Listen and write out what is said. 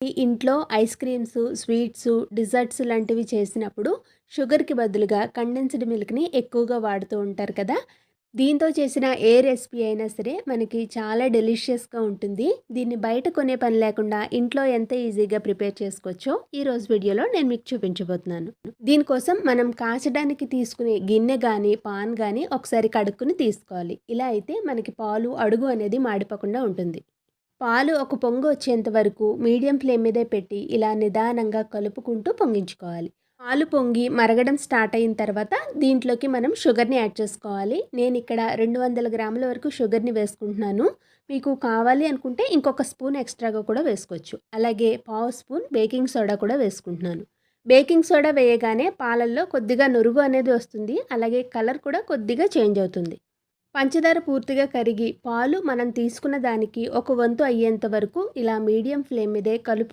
ఈ ఇంట్లో ice creams, sweets, desserts లాంటివి చేసినప్పుడు షుగర్‌కి బదులుగా కండెన్స్డ్ మిల్క్‌ని ఎక్కువగా వాడుతూ ఉంటారు కదా! దీంతో చేసిన ఏ రెసిపీ అయినా సరే మనకి చాలా డెలిషియస్‌గా ఉంటుంది. దీన్ని బయట కొనే పని లేకుండా ఇంట్లో ఎంత ఈజీగా ప్రిపేర్ చేసుకోవచ్చో ఈరోజు వీడియోలో నేను మీకు చూపించబోతున్నాను. దీనికోసం మనం కాచడానికి తీసుకునే గిన్నె గానీ, పాన్ గానీ ఒకసారి కడుక్కొని తీసుకోవాలి. ఇలా అయితే మనకి పాలు అడుగు అనేది మాడిపోకుండా ఉంటుంది. పాలు ఒక పొంగు వచ్చేంత వరకు మీడియం ఫ్లేమ్ మీదే పెట్టి ఇలా నిదానంగా కలుపుకుంటూ పొంగించుకోవాలి. పాలు పొంగి మరగడం స్టార్ట్ అయిన తర్వాత దీంట్లోకి మనం షుగర్‌ని యాడ్ చేసుకోవాలి. నేను ఇక్కడ 200 గ్రాముల వరకు షుగర్‌ని వేసుకుంటున్నాను. మీకు కావాలి అనుకుంటే ఇంకొక స్పూన్ ఎక్స్ట్రాగా కూడా వేసుకోవచ్చు. అలాగే పావు స్పూన్ బేకింగ్ సోడా కూడా వేసుకుంటున్నాను. బేకింగ్ సోడా వేయగానే పాలల్లో కొద్దిగా నురుగు అనేది వస్తుంది. అలాగే కలర్ కూడా కొద్దిగా చేంజ్ అవుతుంది. పంచదార పూర్తిగా కరిగి పాలు మనం తీసుకున్న దానికి ఒక వంతు అయ్యేంత వరకు ఇలా మీడియం ఫ్లేమ్ మీదే కలుపు